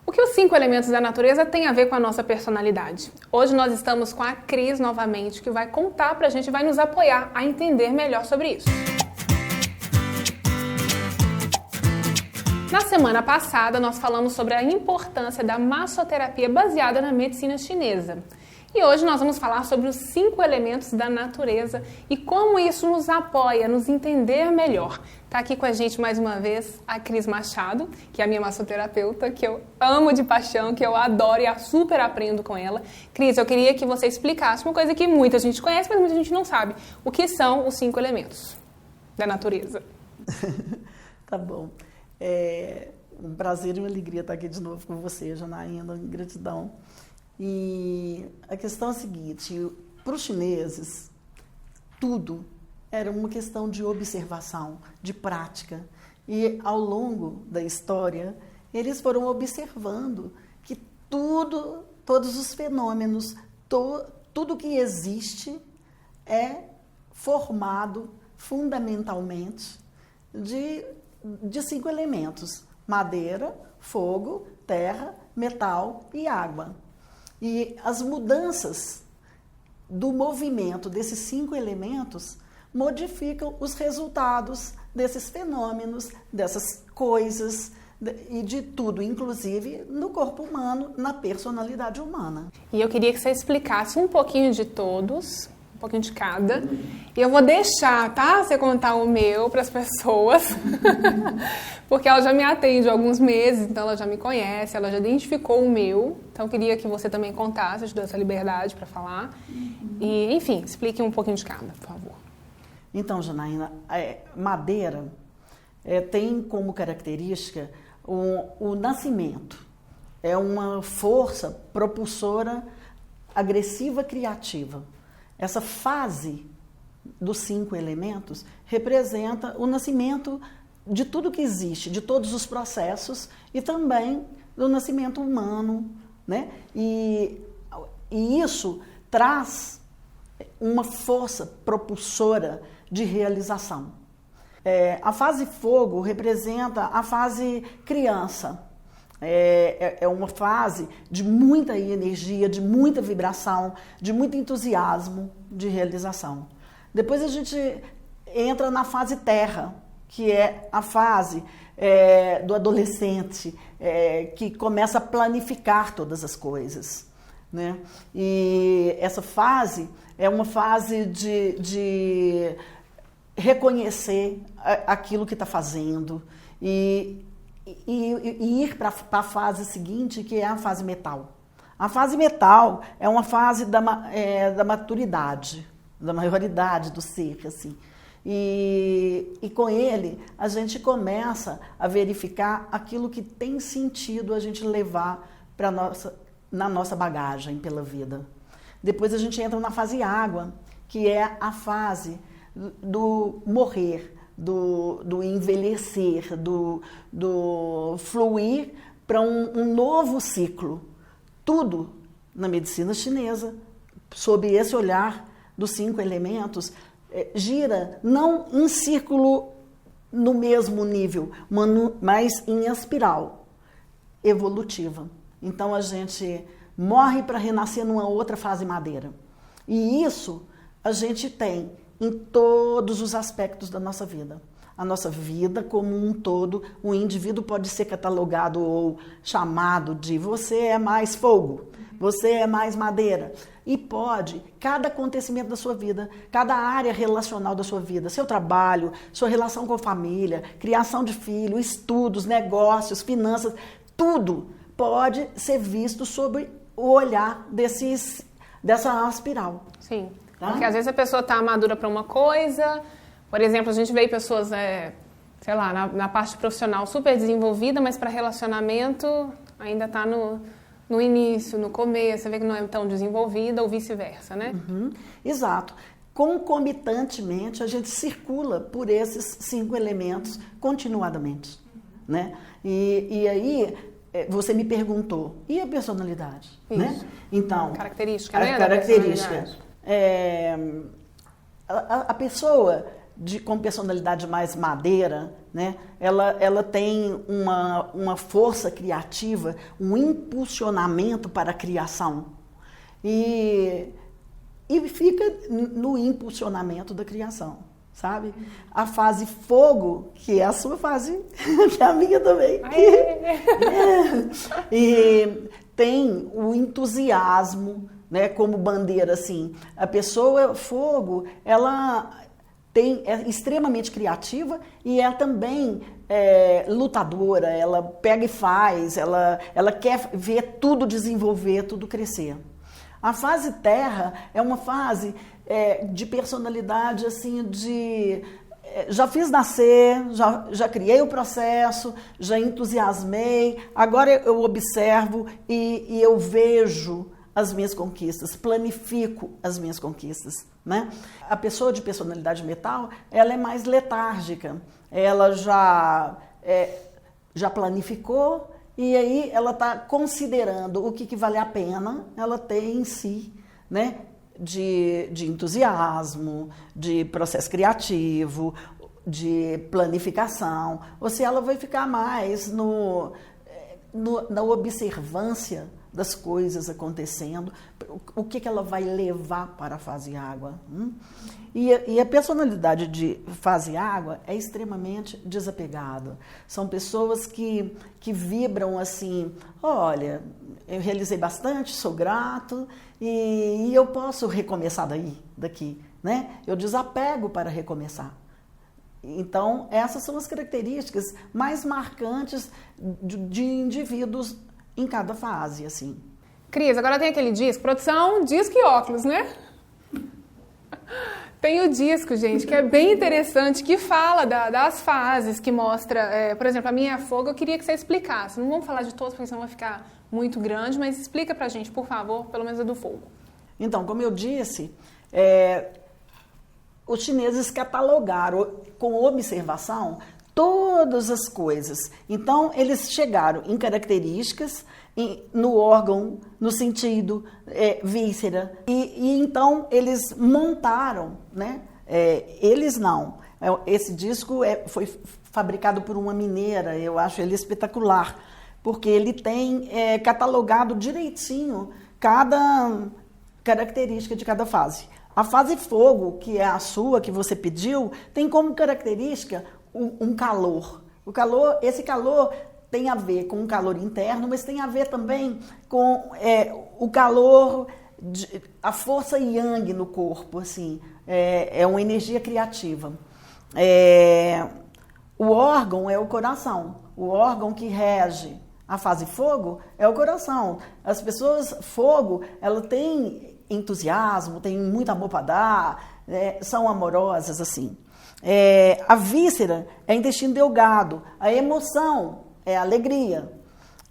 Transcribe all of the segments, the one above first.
O que os 5 elementos da natureza têm a ver com a nossa personalidade? Hoje nós estamos com a Cris novamente, que vai contar pra gente, vai nos apoiar a entender melhor sobre isso. Na semana passada, nós falamos sobre a importância da massoterapia baseada na medicina chinesa. E hoje nós vamos falar sobre os 5 elementos da natureza e como isso nos apoia, nos entender melhor. Está aqui com a gente mais uma vez a Cris Machado, que é a minha massoterapeuta, que eu amo de paixão, que eu adoro e super aprendo com ela. Cris, eu queria que você explicasse uma coisa que muita gente conhece, mas muita gente não sabe. O que são os 5 elementos da natureza? Tá bom. É um prazer e uma alegria estar aqui de novo com você, Janaína. Gratidão. E a questão é a seguinte, para os chineses, tudo era uma questão de observação, de prática. E ao longo da história, eles foram observando que todos os fenômenos, tudo que existe é formado fundamentalmente de 5 elementos: madeira, fogo, terra, metal e água. E as mudanças do movimento desses 5 elementos modificam os resultados desses fenômenos, dessas coisas e de tudo, inclusive no corpo humano, na personalidade humana. E eu queria que você explicasse um pouquinho de todos, um pouquinho de cada. E eu vou deixar, tá? Você contar o meu para as pessoas, porque ela já me atende há alguns meses, então ela já me conhece, ela já identificou o meu. Então eu queria que você também contasse, te deu essa liberdade para falar. E, enfim, explique um pouquinho de cada, por favor. Então, Janaína, madeira tem como característica o nascimento. É uma força propulsora agressiva criativa. Essa fase dos 5 elementos representa o nascimento de tudo que existe, de todos os processos e também do nascimento humano, né? E isso traz uma força propulsora de realização. A fase fogo representa a fase criança. É uma fase de muita energia, de muita vibração, de muito entusiasmo de realização. Depois a gente entra na fase terra, que é a fase do adolescente, que começa a planificar todas as coisas, né? E essa fase é uma fase de reconhecer aquilo que está fazendo e ir para a fase seguinte, que é a fase metal. A fase metal é uma fase da maturidade, da maioridade do ser, assim. E com ele, a gente começa a verificar aquilo que tem sentido a gente levar na nossa bagagem pela vida. Depois a gente entra na fase água, que é a fase do morrer, do envelhecer, do fluir para um novo ciclo. Tudo na medicina chinesa, sob esse olhar dos 5 elementos, gira não em círculo no mesmo nível, mas em espiral evolutiva. Então a gente morre para renascer numa outra fase madeira. E isso a gente tem em todos os aspectos da nossa vida. A nossa vida como um todo, o indivíduo pode ser catalogado ou chamado de você é mais fogo, você é mais madeira. E pode, cada acontecimento da sua vida, cada área relacional da sua vida, seu trabalho, sua relação com a família, criação de filho, estudos, negócios, finanças, tudo pode ser visto sob o olhar dessa espiral. Sim. Porque às vezes a pessoa está madura para uma coisa, por exemplo, a gente vê pessoas, sei lá, na parte profissional super desenvolvida, mas para relacionamento ainda está no início, no começo, você vê que não é tão desenvolvida ou vice-versa, né? Uhum, exato. Concomitantemente, a gente circula por esses 5 elementos continuadamente, né? E aí, você me perguntou, e a personalidade? Isso. Né? Então, característica, né? Característica. A pessoa com personalidade mais madeira, né? Ela tem uma força criativa, um impulsionamento para a criação. E fica no impulsionamento da criação, sabe? A fase fogo, que é a sua fase, que é a minha também. E tem o entusiasmo, né, como bandeira, assim. A pessoa fogo, ela é extremamente criativa e é também lutadora, ela pega e faz, ela quer ver tudo desenvolver, tudo crescer. A fase terra é uma fase de personalidade, assim, já fiz nascer, já criei o processo, já entusiasmei, agora eu observo e eu vejo as minhas conquistas, planifico as minhas conquistas, né? A pessoa de personalidade metal, ela é mais letárgica, ela já planificou e aí ela está considerando o que vale a pena ela ter em si, né? De entusiasmo, de processo criativo, de planificação, ou se ela vai ficar mais na observância das coisas acontecendo, o que ela vai levar para a fase água. E a personalidade de fase água é extremamente desapegada. São pessoas que vibram assim, olha, eu realizei bastante, sou grato e eu posso recomeçar daqui, né? Eu desapego para recomeçar. Então, essas são as características mais marcantes de indivíduos em cada fase, assim. Cris, agora tem aquele disco, produção, disco e óculos, né? Tem o disco, gente, que é bem interessante, que fala das fases, que mostra, por exemplo, a minha é fogo, eu queria que você explicasse. Não vamos falar de todos, porque senão vai ficar muito grande, mas explica pra gente, por favor, pelo menos a do fogo. Então, como eu disse, os chineses catalogaram com observação todas as coisas. Então, eles chegaram em características, no órgão, no sentido, víscera. E então, eles montaram, né? Eles não. Esse disco foi fabricado por uma mineira, eu acho ele espetacular, porque ele tem catalogado direitinho cada característica de cada fase. A fase fogo, que é a sua, que você pediu, tem como característica um calor. Esse calor tem a ver com o calor interno, mas tem a ver também com o calor, a força yang no corpo, assim, é uma energia criativa. O órgão é o coração, o órgão que rege a fase fogo é o coração. As pessoas fogo, ela tem entusiasmo, tem muito amor para dar, são amorosas, assim. A víscera é intestino delgado, a emoção é a alegria.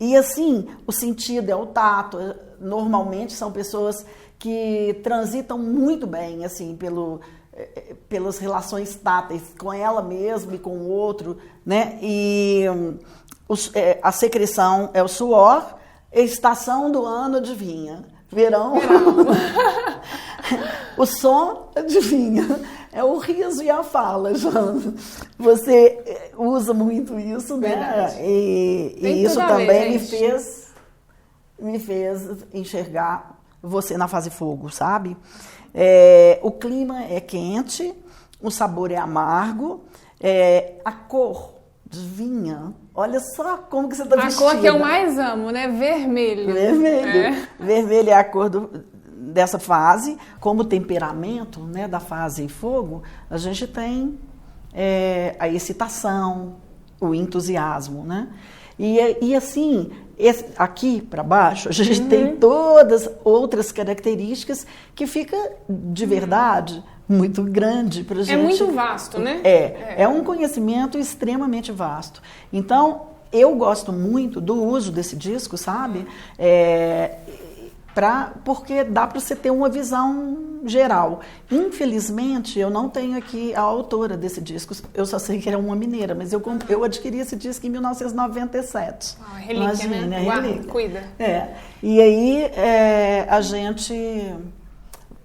E assim, o sentido é o tato. Normalmente são pessoas que transitam muito bem, assim, pelas relações táteis com ela mesma e com o outro, né? E a secreção é o suor, a estação do ano, adivinha? Verão. O som, adivinha? É o riso e a fala, Joana. Você usa muito isso, né? E isso também me fez enxergar você na fase fogo, sabe? O clima é quente, o sabor é amargo, a cor, adivinha? Olha só como que você está vestida. A cor que eu mais amo, né? Vermelho. Vermelho. Vermelho é a cor dessa fase. Como temperamento, né, da fase fogo, a gente tem a excitação, o entusiasmo, né? E assim, aqui para baixo, a gente tem todas outras características que fica de verdade muito grande para a gente. É muito vasto, né? É um conhecimento extremamente vasto. Então, eu gosto muito do uso desse disco, sabe? Porque dá para você ter uma visão geral. Infelizmente, eu não tenho aqui a autora desse disco, eu só sei que era uma mineira, mas eu adquiri esse disco em 1997. Relíquia, imagina, né? Relíquia. Cuida. E aí a gente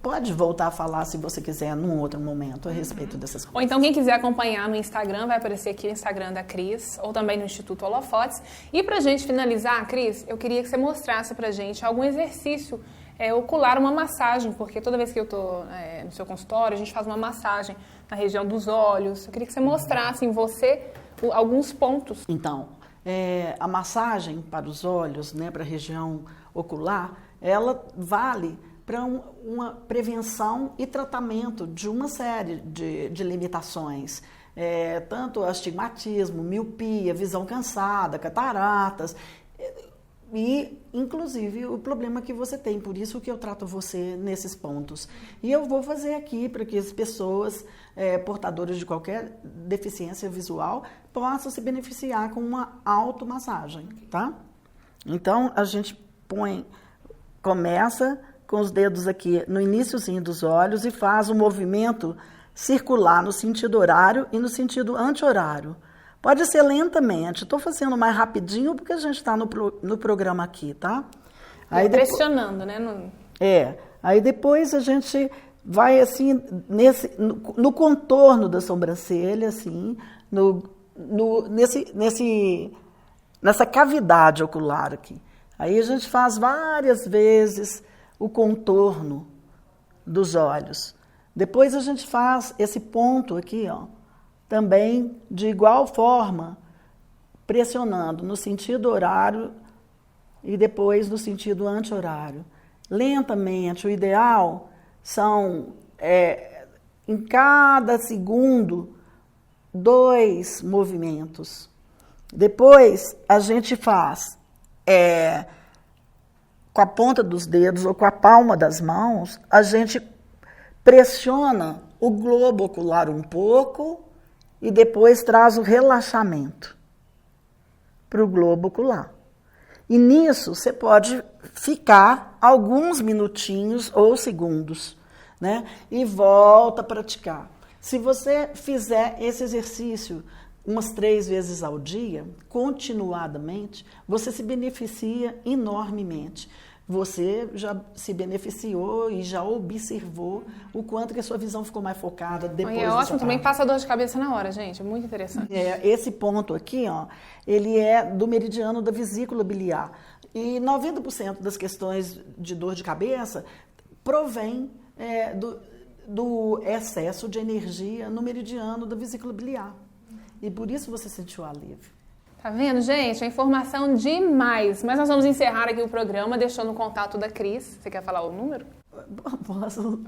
pode voltar a falar, se você quiser, num outro momento, a respeito dessas coisas. Ou então, quem quiser acompanhar no Instagram, vai aparecer aqui o Instagram da Cris, ou também no Instituto Holofotes. E pra gente finalizar, Cris, eu queria que você mostrasse pra gente algum exercício ocular, uma massagem, porque toda vez que eu tô no seu consultório, a gente faz uma massagem na região dos olhos. Eu queria que você mostrasse em você alguns pontos. Então, a massagem para os olhos, né, para a região ocular, ela vale para uma prevenção e tratamento de uma série de limitações, tanto astigmatismo, miopia, visão cansada, cataratas e, inclusive, o problema que você tem. Por isso que eu trato você nesses pontos. E eu vou fazer aqui para que as pessoas portadoras de qualquer deficiência visual possam se beneficiar com uma automassagem, tá? Então, a gente começa com os dedos aqui no iniciozinho dos olhos e faz um movimento circular no sentido horário e no sentido anti-horário. Pode ser lentamente, estou fazendo mais rapidinho porque a gente está no programa aqui, tá? Aí pressionando, né? Aí depois a gente vai assim, no contorno da sobrancelha, assim, nessa cavidade ocular aqui. Aí a gente faz várias vezes o contorno dos olhos. Depois a gente faz esse ponto aqui, ó, também de igual forma, pressionando no sentido horário e depois no sentido anti-horário. Lentamente, o ideal são, em cada segundo, 2 movimentos. Depois a gente faz com a ponta dos dedos ou com a palma das mãos, a gente pressiona o globo ocular um pouco e depois traz o relaxamento para o globo ocular. E nisso você pode ficar alguns minutinhos ou segundos, né? E volta a praticar. Se você fizer esse exercício umas 3 vezes ao dia, continuadamente, você se beneficia enormemente. Você já se beneficiou e já observou o quanto que a sua visão ficou mais focada depois É ótimo, também passa dor de cabeça na hora, gente. É muito interessante. Esse ponto aqui, ó, ele é do meridiano da vesícula biliar. E 90% das questões de dor de cabeça provém do excesso de energia no meridiano da vesícula biliar. E por isso você sentiu alívio. Tá vendo, gente? É informação demais. Mas nós vamos encerrar aqui o programa deixando o contato da Cris. Você quer falar o número? Posso.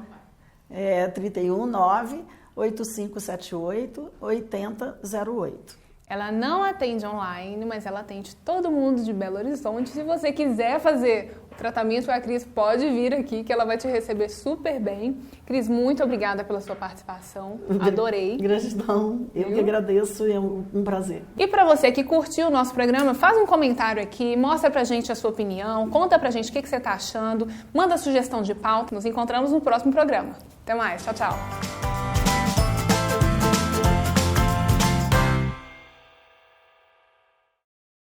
319-8578-8008. Ela não atende online, mas ela atende todo mundo de Belo Horizonte. Se você quiser fazer o tratamento com a Cris, pode vir aqui, que ela vai te receber super bem. Cris, muito obrigada pela sua participação. Adorei. Gratidão. Eu que agradeço, é um prazer. E para você que curtiu o nosso programa, faz um comentário aqui, mostra pra gente a sua opinião, conta pra gente o que você tá achando, manda sugestão de pauta. Nos encontramos no próximo programa. Até mais. Tchau, tchau.